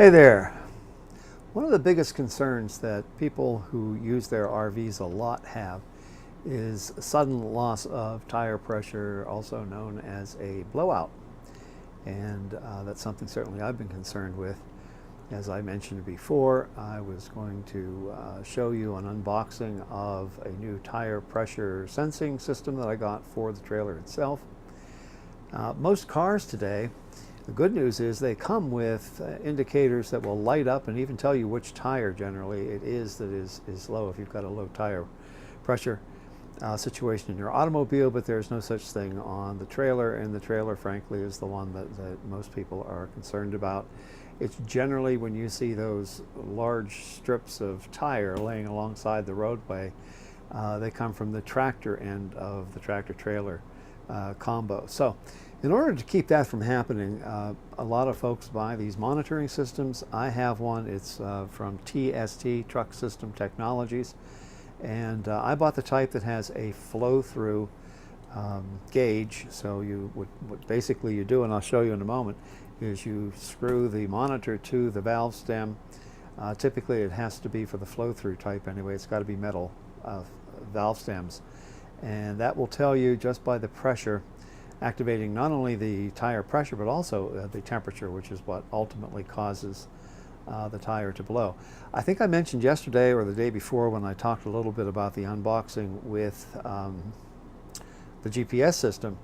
Hey there. One of the biggest concerns that people who use their RVs a lot have is sudden loss of tire pressure, also known as a blowout. And that's something certainly I've been concerned with. As I mentioned before, I was going to show you an unboxing of a new tire pressure sensing system that I got for the trailer itself. Most cars today, the good news is they come with indicators that will light up and even tell you which tire generally it is that is low if you've got a low tire pressure situation in your automobile, but there's no such thing on the trailer, and the trailer frankly is the one that most people are concerned about. It's generally when you see those large strips of tire laying alongside the roadway, they come from the tractor end of the tractor trailer combo. So in order to keep that from happening, a lot of folks buy these monitoring systems. I have one. It's from TST Truck System Technologies, and I bought the type that has a flow-through gauge. So what basically you do, and I'll show you in a moment, is you screw the monitor to the valve stem. Typically it has to be, for the flow-through type anyway, it's got to be metal valve stems, and that will tell you just by the pressure, activating not only the tire pressure but also the temperature, which is what ultimately causes the tire to blow. I think I mentioned yesterday or the day before when I talked a little bit about the unboxing with the GPS system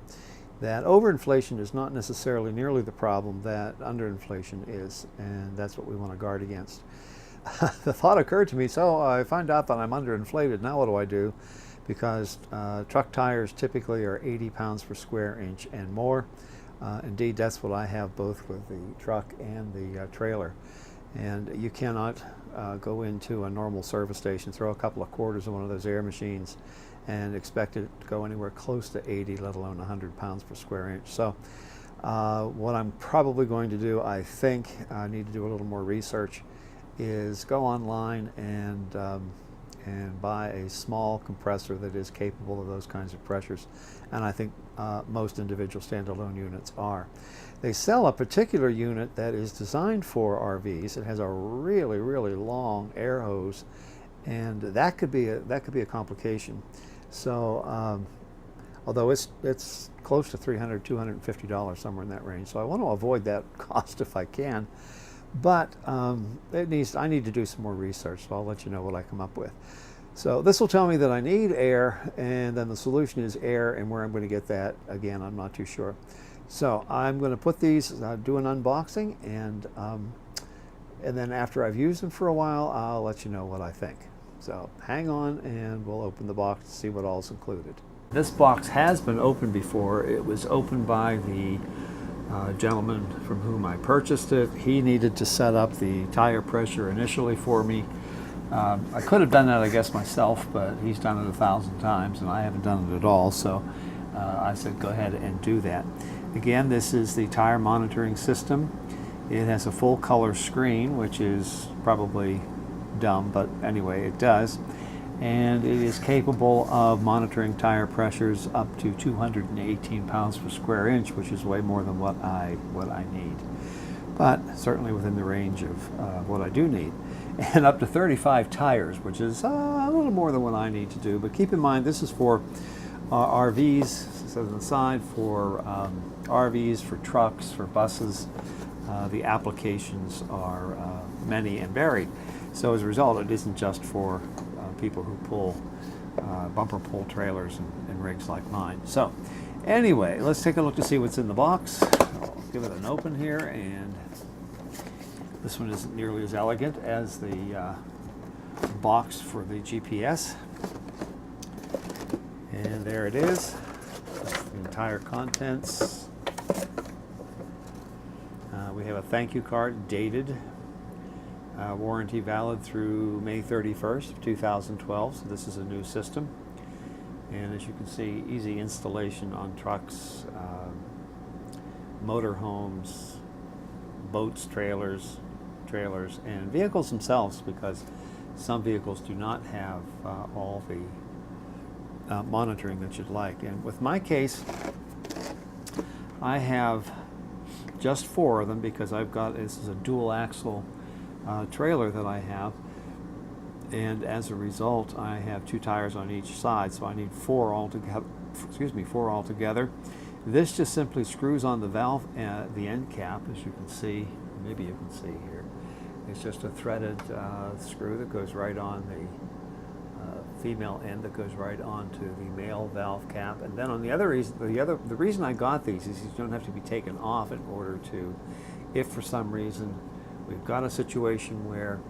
that overinflation is not necessarily nearly the problem that underinflation is, and that's what we want to guard against. The thought occurred to me, so I find out that I'm underinflated. Now what do I do? Because truck tires typically are 80 pounds per square inch and more. Indeed, that's what I have both with the truck and the trailer. And you cannot go into a normal service station, throw a couple of quarters in one of those air machines and expect it to go anywhere close to 80, let alone 100 pounds per square inch. So what I'm probably going to do, I think I need to do a little more research, is go online and buy a small compressor that is capable of those kinds of pressures. And I think most individual standalone units are. They sell a particular unit that is designed for RVs. It has a really, really long air hose, and that could be a complication. So although it's close to $300, $250, somewhere in that range. So I want to avoid that cost if I can. But I need to do some more research, so I'll let you know what I come up with. So this will tell me that I need air, and then the solution is air, and where I'm going to get that, again, I'm not too sure. So I'm going to put these, do an unboxing, and then after I've used them for a while, I'll let you know what I think. So hang on, and we'll open the box to see what all's included. This box has been opened before. It was opened by the gentleman from whom I purchased it. He needed to set up the tire pressure initially for me. I could have done that, I guess, myself, but he's done it 1,000 times and I haven't done it at all, so I said go ahead and do that. Again, this is the tire monitoring system. It has a full color screen, which is probably dumb, but anyway, it does. And it is capable of monitoring tire pressures up to 218 pounds per square inch, which is way more than what I need, but certainly within the range of what I do need. And up to 35 tires, which is a little more than what I need to do. But keep in mind, this is for RVs, so on the side, for RVs, for trucks, for buses. The applications are many and varied. So as a result, it isn't just for people who pull bumper pull trailers and rigs like mine. So anyway, let's take a look to see what's in the box. I'll give it an open here, and this one isn't nearly as elegant as the box for the GPS. And there it is. That's the entire contents. We have a thank you card dated. Warranty valid through May 31st of 2012, so this is a new system. And as you can see, easy installation on trucks, motorhomes, boats, trailers, and vehicles themselves, because some vehicles do not have all the monitoring that you'd like. And with my case, I have just 4 of them because this is a dual axle trailer that I have, and as a result I have 2 tires on each side, so I need 4 altogether. Four altogether. This just simply screws on the valve, the end cap, as you can see. Maybe you can see here. It's just a threaded screw that goes right on the female end that goes right onto the male valve cap. And then on the reason I got these is you don't have to be taken off in order to, if for some reason we've got a situation where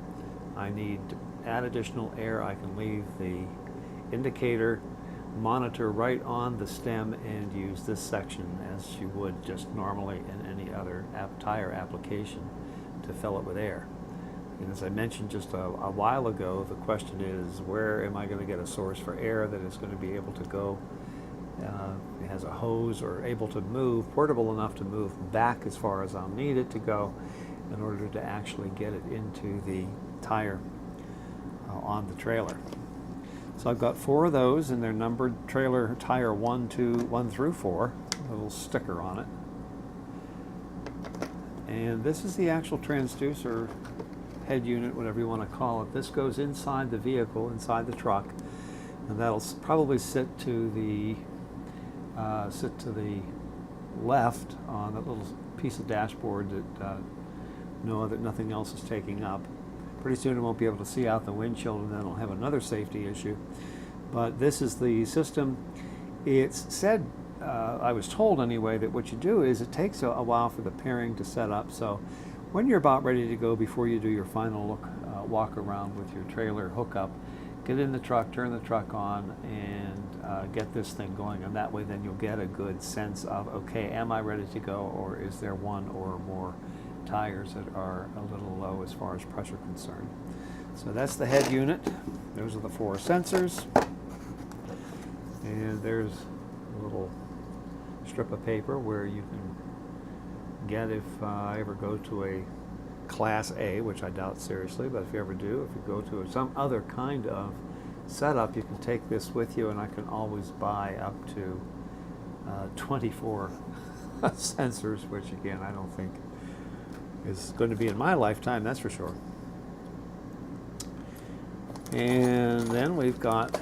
I need to add additional air, I can leave the indicator monitor right on the stem and use this section as you would just normally in any other tire application to fill it with air. And as I mentioned just a while ago, the question is, where am I going to get a source for air that is going to be able to go, it has a hose or able to move, portable enough to move back as far as I'll need it to go in order to actually get it into the tire on the trailer. So I've got 4 of those, and they're numbered trailer tire 1 through 4, a little sticker on it. And this is the actual transducer head unit, whatever you want to call it. This goes inside the vehicle, inside the truck, and that'll probably sit to the left on that little piece of dashboard that nothing else is taking up. Pretty soon it won't be able to see out the windshield, and then it'll have another safety issue. But this is the system. It's said, I was told anyway, that what you do is it takes a while for the pairing to set up. So when you're about ready to go, before you do your final walk around with your trailer hookup, get in the truck, turn the truck on, and get this thing going. And that way then you'll get a good sense of, okay, am I ready to go, or is there one or more tires that are a little low as far as pressure concerned. So that's the head unit. Those are the 4 sensors. And there's a little strip of paper where you can get, if I ever go to a Class A, which I doubt seriously, but if you ever do, if you go to some other kind of setup, you can take this with you, and I can always buy up to 24 sensors, which again I don't think is going to be in my lifetime, that's for sure. And then we've got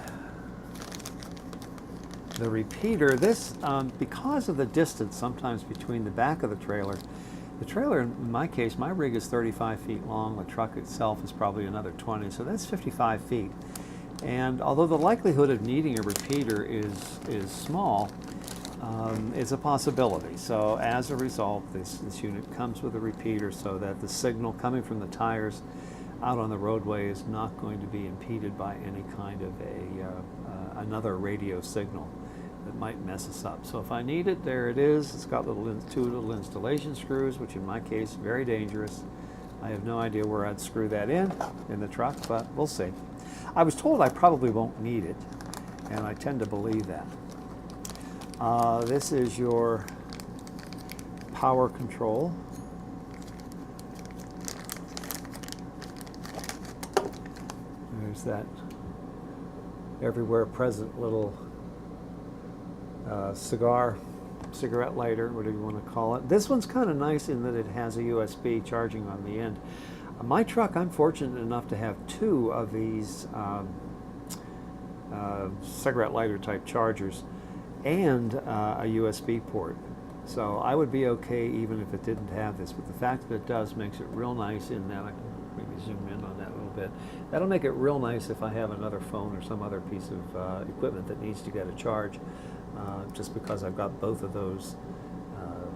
the repeater. This, because of the distance sometimes between the back of the trailer in my case, my rig is 35 feet long, the truck itself is probably another 20, so that's 55 feet. And although the likelihood of needing a repeater is small, it's a possibility. So as a result, this unit comes with a repeater so that the signal coming from the tires out on the roadway is not going to be impeded by any kind of another radio signal that might mess us up. So if I need it, there it is. It's got 2 little installation screws, which in my case, very dangerous. I have no idea where I'd screw that in the truck, but we'll see. I was told I probably won't need it, and I tend to believe that. This is your power control. There's that everywhere present little cigarette lighter, whatever you want to call it. This one's kind of nice in that it has a USB charging on the end. My truck, I'm fortunate enough to have 2 of these cigarette lighter type chargers and a USB port. So I would be okay even if it didn't have this, but the fact that it does makes it real nice in that. I can maybe zoom in on that a little bit. That'll make it real nice if I have another phone or some other piece of equipment that needs to get a charge, just because I've got both of those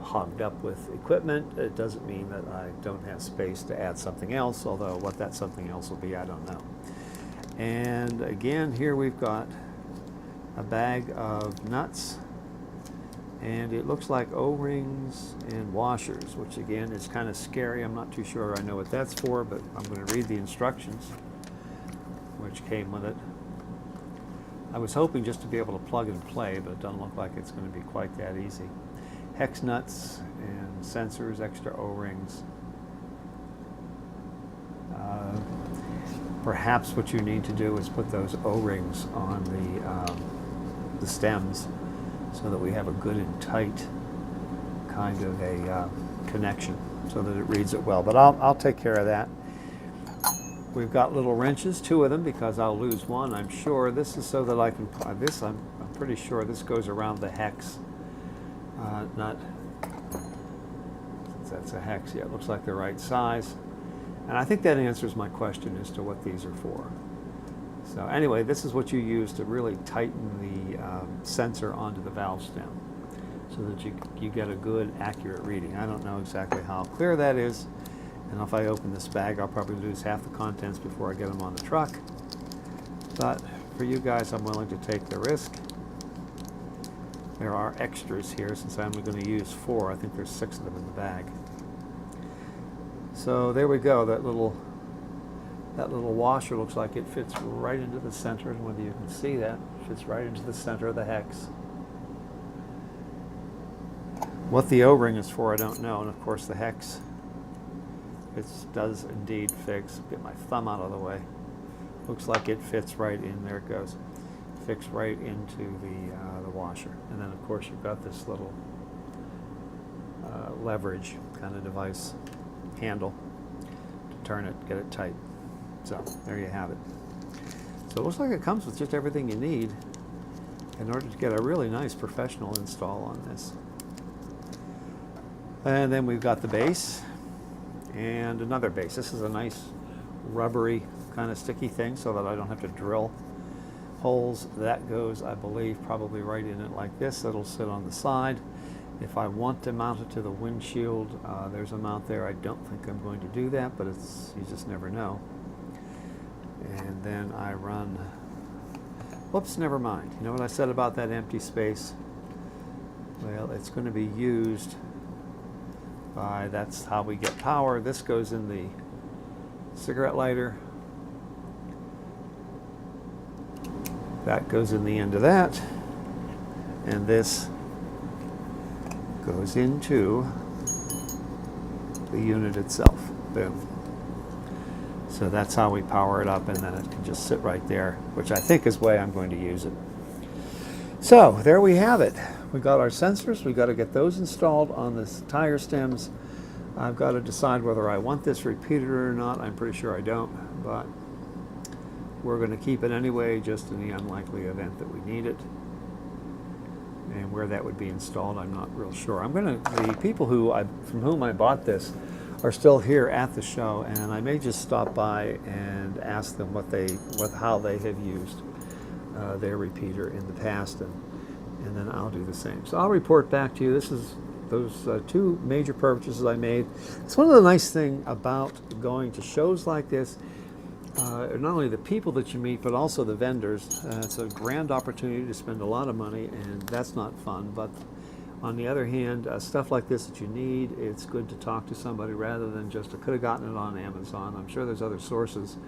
hogged up with equipment. It doesn't mean that I don't have space to add something else, although what that something else will be, I don't know. And again, here we've got a bag of nuts, and it looks like O-rings and washers, which again is kind of scary. I'm not too sure I know what that's for, but I'm going to read the instructions which came with it. I was hoping just to be able to plug and play, but it doesn't look like it's going to be quite that easy. Hex nuts and sensors, extra O-rings. Perhaps what you need to do is put those O-rings on the stems so that we have a good and tight kind of a connection so that it reads it well. But I'll take care of that. We've got little wrenches, 2 of them, because I'll lose one, I'm sure. This is so that I can, I'm pretty sure this goes around the hex nut. Since that's a hex, yeah, it looks like the right size. And I think that answers my question as to what these are for. So anyway, this is what you use to really tighten the sensor onto the valve stem so that you get a good, accurate reading. I don't know exactly how clear that is. And if I open this bag, I'll probably lose half the contents before I get them on the truck. But for you guys, I'm willing to take the risk. There are extras here since I'm only going to use 4. I think there's 6 of them in the bag. So there we go. That little washer looks like it fits right into the center, and whether you can see that, it fits right into the center of the hex. What the O-ring is for, I don't know. And of course the hex, it does indeed fix. Get my thumb out of the way. Looks like it fits right in. There it goes. Fits right into the washer. And then of course you've got this little leverage kind of device handle to turn it, get it tight. So there you have it. So it looks like it comes with just everything you need in order to get a really nice professional install on this. And then we've got the base and another base. This is a nice rubbery kind of sticky thing so that I don't have to drill holes. That goes, I believe, probably right in it like this. It'll sit on the side. If I want to mount it to the windshield, there's a mount there. I don't think I'm going to do that, but you just never know. And then I run, whoops, never mind. You know what I said about that empty space? Well, it's going to be used by, that's how we get power. This goes in the cigarette lighter. That goes in the end of that. And this goes into the unit itself. Boom. So that's how we power it up, and then it can just sit right there, which I think is the way I'm going to use it. So there we have it. We got our sensors. We've got to get those installed on the tire stems. I've got to decide whether I want this repeater or not. I'm pretty sure I don't, but we're going to keep it anyway, just in the unlikely event that we need it. And where that would be installed, I'm not real sure. The people from whom I bought this are still here at the show, and I may just stop by and ask them how they have used their repeater in the past, and then I'll do the same. So I'll report back to you. This is those 2 major purchases I made. It's one of the nice things about going to shows like this. Not only the people that you meet, but also the vendors. It's a grand opportunity to spend a lot of money, and that's not fun. But on the other hand, stuff like this that you need, it's good to talk to somebody rather than just, I could have gotten it on Amazon. I'm sure there's other sources.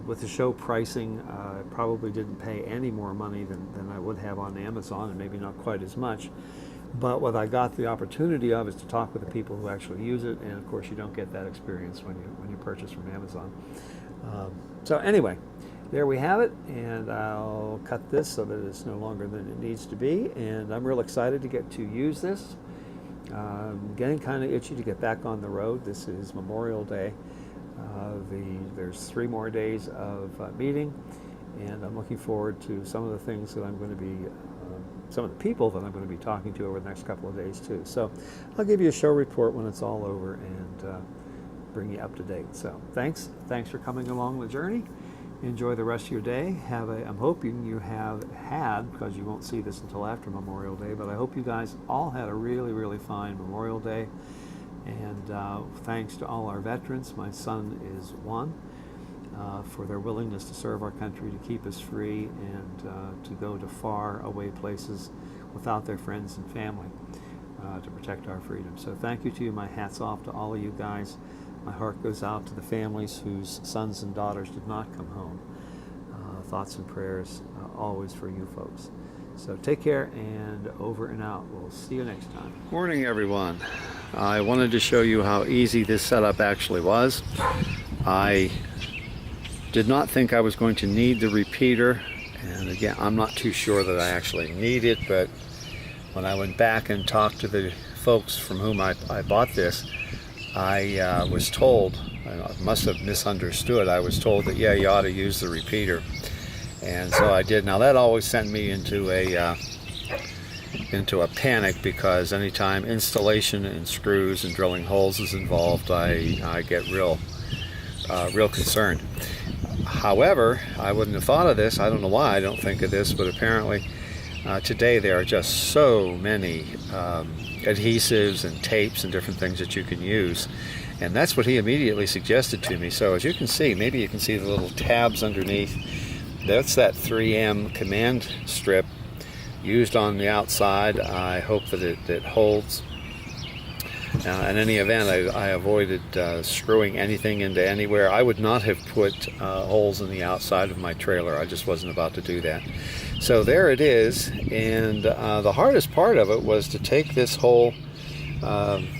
With the show pricing, I probably didn't pay any more money than I would have on Amazon, and maybe not quite as much. But what I got the opportunity of is to talk with the people who actually use it, and of course you don't get that experience when you purchase from Amazon. So anyway, there we have it, and I'll cut this so that it's no longer than it needs to be, and I'm real excited to get to use this. Getting kind of itchy to get back on the road. This is Memorial Day. There's 3 more days of meeting, and I'm looking forward to some of the things that I'm going to be, some of the people that I'm going to be talking to over the next couple of days too. So I'll give you a show report when it's all over and bring you up to date. So thanks for coming along the journey. Enjoy the rest of your day. I'm hoping you have had, because you won't see this until after Memorial Day, but I hope you guys all had a really, really fine Memorial Day. And thanks to all our veterans. My son is one, for their willingness to serve our country, to keep us free, and to go to far away places without their friends and family, to protect our freedom. So thank you to you. My hat's off to all of you guys. My heart goes out to the families whose sons and daughters did not come home. Thoughts and prayers always for you folks. So take care, and over and out. We'll see you next time. Morning, everyone. I wanted to show you how easy this setup actually was. I did not think I was going to need the repeater, and again, I'm not too sure that I actually need it, but when I went back and talked to the folks from whom I bought this, I was told, I must have misunderstood, I was told that, yeah, you ought to use the repeater. And so I did. Now that always sent me into a panic, because anytime installation and screws and drilling holes is involved, I get real concerned. However, I wouldn't have thought of this. I don't know why I don't think of this, but apparently today there are just so many adhesives and tapes and different things that you can use. And that's what he immediately suggested to me. So as you can see, maybe you can see the little tabs underneath. That's that 3M command strip used on the outside. I hope that it holds. In any event, I avoided screwing anything into anywhere. I would not have put holes in the outside of my trailer. I just wasn't about to do that. So there it is, and the hardest part of it was to take this whole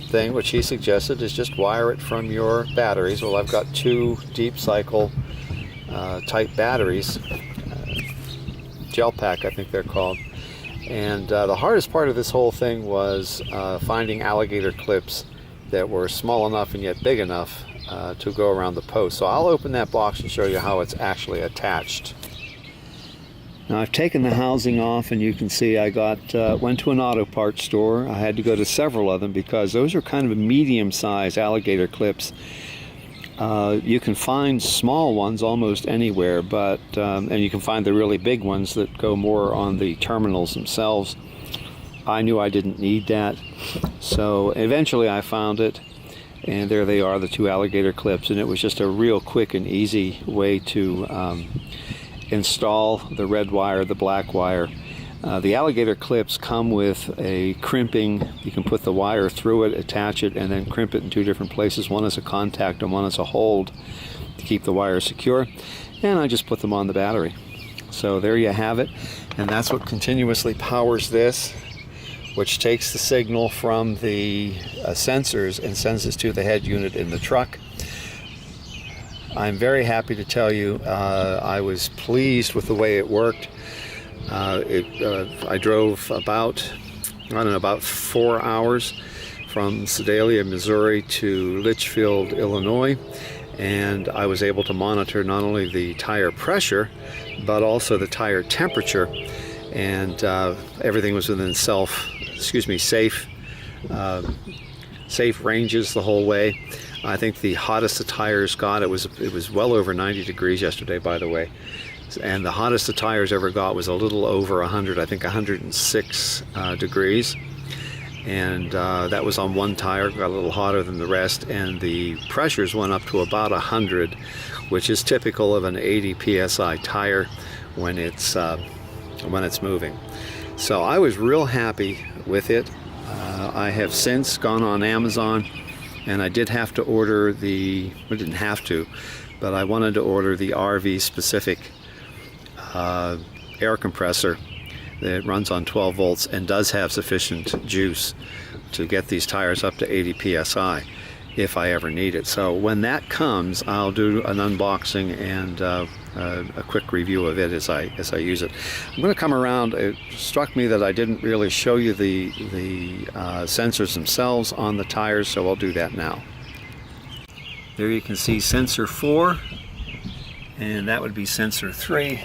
thing, which he suggested, is just wire it from your batteries. Well, I've got 2 deep cycle type batteries, gel pack I think they're called. And the hardest part of this whole thing was finding alligator clips that were small enough and yet big enough to go around the post. So I'll open that box and show you how it's actually attached. Now I've taken the housing off, and you can see I went to an auto parts store. I had to go to several of them because those are kind of medium-sized alligator clips. You can find small ones almost anywhere, but and you can find the really big ones that go more on the terminals themselves. I knew I didn't need that, so eventually I found it, and there they are, the 2 alligator clips, and it was just a real quick and easy way to install the red wire, the black wire. The alligator clips come with a crimping. You can put the wire through it, attach it, and then crimp it in 2 different places. One is a contact and one is a hold to keep the wire secure. And I just put them on the battery. So there you have it. And that's what continuously powers this, which takes the signal from the sensors and sends it to the head unit in the truck. I'm very happy to tell you I was pleased with the way it worked. I drove about 4 hours from Sedalia, Missouri to Litchfield, Illinois, and I was able to monitor not only the tire pressure but also the tire temperature, and everything was within safe ranges the whole way. I think the hottest the tires got, it was well over 90 degrees yesterday, by the way. And the hottest the tires ever got was a little over 100, I think 106 degrees. And that was on one tire, got a little hotter than the rest, and the pressures went up to about 100, which is typical of an 80 psi tire when it's moving. So I was real happy with it. I have since gone on Amazon, and I did have to order but I wanted to order the RV specific air compressor that runs on 12 volts and does have sufficient juice to get these tires up to 80 psi if I ever need it. So when that comes, I'll do an unboxing and a quick review of it as I use it. I'm going to come around. It struck me that I didn't really show you the sensors themselves on the tires, so I'll do that now. There you can see sensor 4, and that would be sensor 3.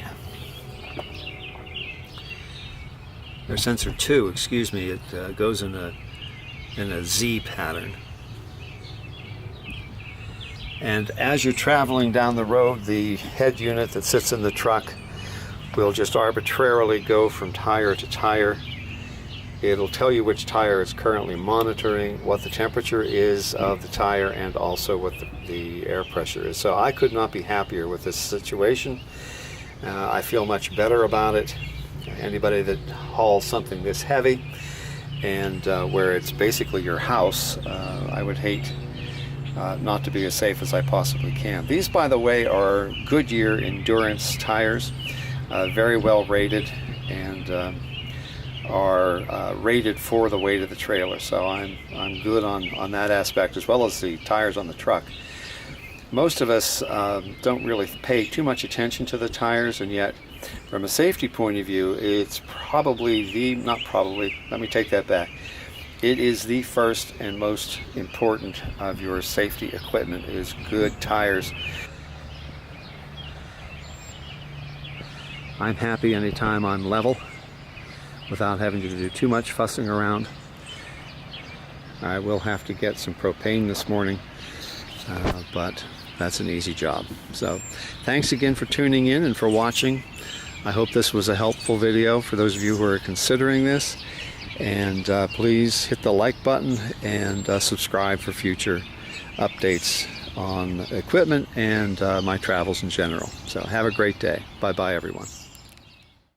Or sensor 2, excuse me. It goes in a Z pattern. And as you're traveling down the road, the head unit that sits in the truck will just arbitrarily go from tire to tire. It'll tell you which tire it's currently monitoring, what the temperature is of the tire, and also what the air pressure is. So I could not be happier with this situation. I feel much better about it. Anybody that hauls something this heavy and where it's basically your house, I would hate not to be as safe as I possibly can. These, by the way, are Goodyear endurance tires, very well rated, and are rated for the weight of the trailer. So I'm good on that aspect, as well as the tires on the truck. Most of us don't really pay too much attention to the tires, and yet from a safety point of view, it's probably let me take that back. It is the first and most important of your safety equipment is good tires. I'm happy anytime I'm level without having to do too much fussing around. I will have to get some propane this morning, but that's an easy job. So thanks again for tuning in and for watching. I hope this was a helpful video for those of you who are considering this. And please hit the like button and subscribe for future updates on equipment and my travels in general. So have a great day. Bye-bye, everyone.